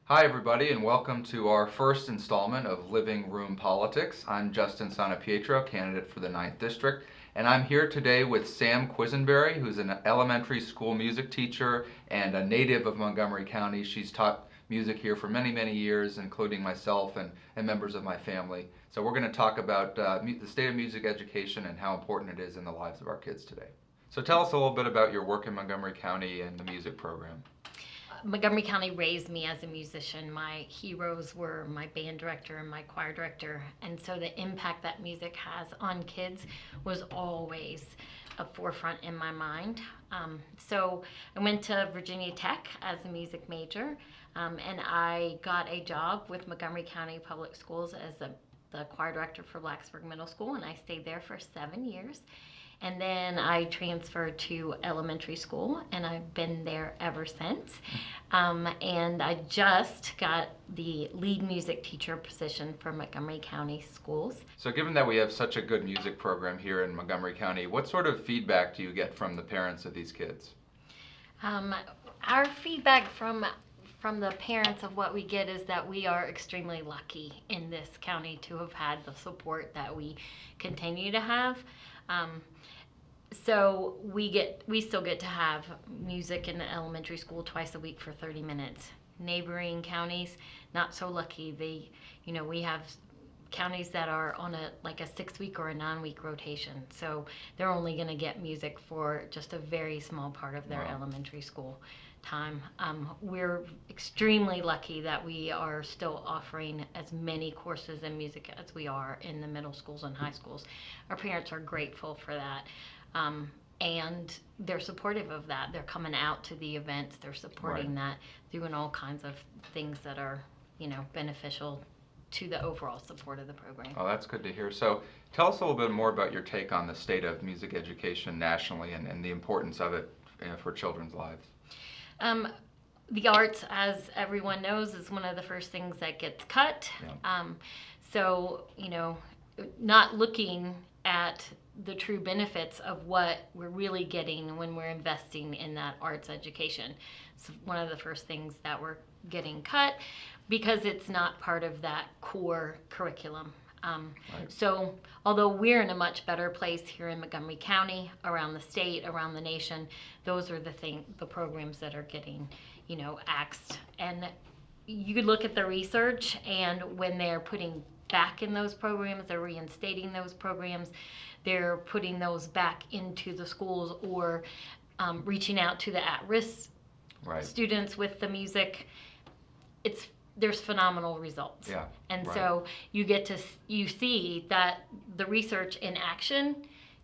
Hi, everybody, and welcome to our first installment of Living Room Politics. I'm Justin Pietro, candidate for the 9th District, and I'm here today with Sam Quesenberry, who's an elementary school music teacher and a native of Montgomery County. She's taught music here for many, many years, including myself and members of my family. So we're going to talk about the state of music education and how important it is in the lives of our kids today. So tell us a little bit about your work in Montgomery County and the music program. Montgomery County raised me as a musician. My heroes were my band director and my choir director. And so the impact that music has on kids was always a forefront in my mind. So I went to Virginia Tech as a music major, and I got a job with Montgomery County Public Schools as the choir director for Blacksburg Middle School, and I stayed there for 7 years. And then I transferred to elementary school, and I've been there ever since. And I just got the lead music teacher position for Montgomery County schools. So given that we have such a good music program here in Montgomery County, what sort of feedback do you get from the parents of these kids? Our feedback from the parents of what we get is that we are extremely lucky in this county to have had the support that we continue to have. So we still get to have music in the elementary school twice a week for 30 minutes. Neighboring counties, not so lucky. We have counties that are on a 6-week or a 9-week rotation. So they're only going to get music for just a very small part of their elementary school time. We're extremely lucky that we are still offering as many courses in music as we are in the middle schools and high schools. Our parents are grateful for that. And they're supportive of that. They're coming out to the events. They're supporting that, doing all kinds of things that are, beneficial to the overall support of the program. Oh, that's good to hear. So tell us a little bit more about your take on the state of music education nationally and the importance of it for children's lives. The arts, as everyone knows, is one of the first things that gets cut. Yeah. So, not looking at the true benefits of what we're really getting when we're investing in that arts education. It's one of the first things that we're getting cut because it's not part of that core curriculum. So although we're in a much better place here in Montgomery County, around the state, around the nation, those are the programs that are getting, axed. And you could look at the research, and when they're putting back in those programs, they're reinstating those programs, they're putting those back into the schools or reaching out to the at-risk students with the music. There's phenomenal results. Yeah. And so you see that the research in action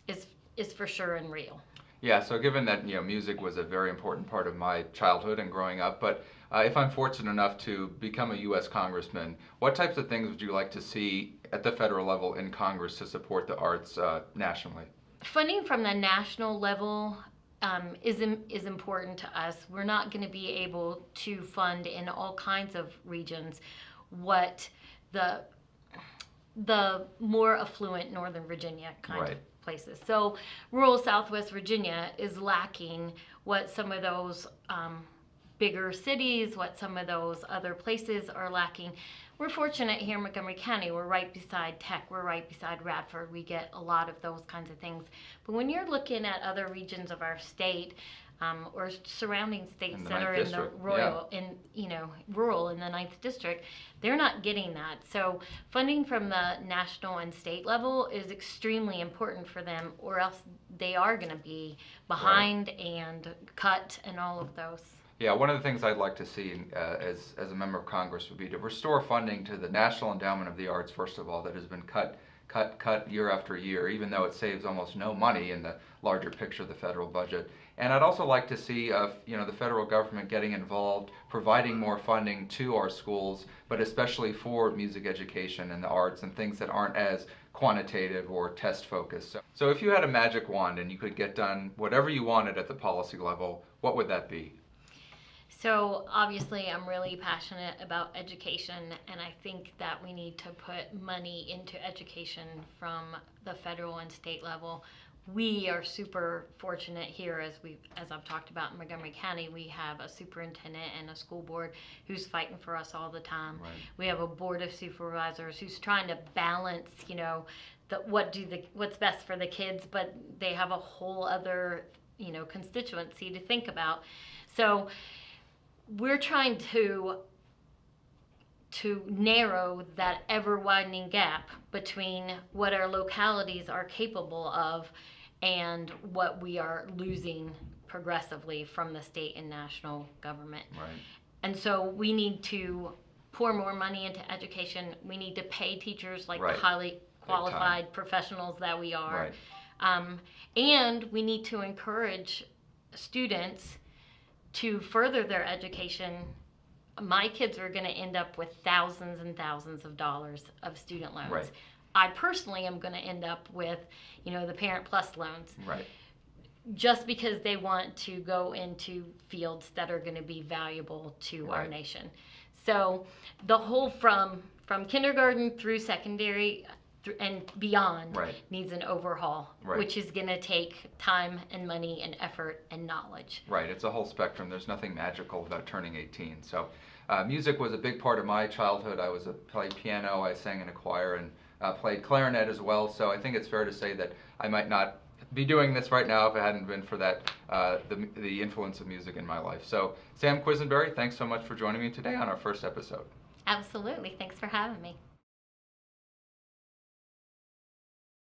is for sure and real. Yeah, so given that music was a very important part of my childhood and growing up, but if I'm fortunate enough to become a U.S. congressman, what types of things would you like to see at the federal level in Congress to support the arts nationally? Funding from the national level is important to us. We're not going to be able to fund in all kinds of regions what the more affluent Northern Virginia kind of places. So rural Southwest Virginia is lacking what some of those bigger cities, what some of those other places are lacking. We're fortunate here in Montgomery County. We're right beside Tech. We're right beside Radford. We get a lot of those kinds of things. But when you're looking at other regions of our state, or surrounding states that are in the rural in the 9th District, they're not getting that. So funding from the national and state level is extremely important for them, or else they are going to be behind and cut and all of those. Yeah, one of the things I'd like to see as a member of Congress would be to restore funding to the National Endowment of the Arts, first of all, that has been cut year after year, even though it saves almost no money in the larger picture of the federal budget. And I'd also like to see the federal government getting involved, providing more funding to our schools, but especially for music education and the arts and things that aren't as quantitative or test focused. So if you had a magic wand and you could get done whatever you wanted at the policy level, what would that be? So obviously I'm really passionate about education, and I think that we need to put money into education from the federal and state level. we are super fortunate here, as I've talked about in Montgomery County. We have a superintendent and a school board who's fighting for us all the time. Right. We have a board of supervisors who's trying to balance, what's best for the kids, but they have a whole other, constituency to think about. So we're trying to narrow that ever widening gap between what our localities are capable of and what we are losing progressively from the state and national government. Right. And so we need to pour more money into education. We need to pay teachers like Right. the highly qualified professionals that we are. Right. And we need to encourage students to further their education. My kids are going to end up with thousands and thousands of dollars of student loans. Right. I personally am going to end up with, the Parent Plus loans. Right. Just because they want to go into fields that are going to be valuable to our Right. nation. So the whole from kindergarten through secondary and beyond Right. needs an overhaul, Right. which is going to take time and money and effort and knowledge. Right, it's a whole spectrum. There's nothing magical about turning 18. So music was a big part of my childhood. I played piano, I sang in a choir, and played clarinet as well. So I think it's fair to say that I might not be doing this right now if it hadn't been for that the influence of music in my life. So Sam Quesenberry, thanks so much for joining me today on our first episode. Absolutely. Thanks for having me.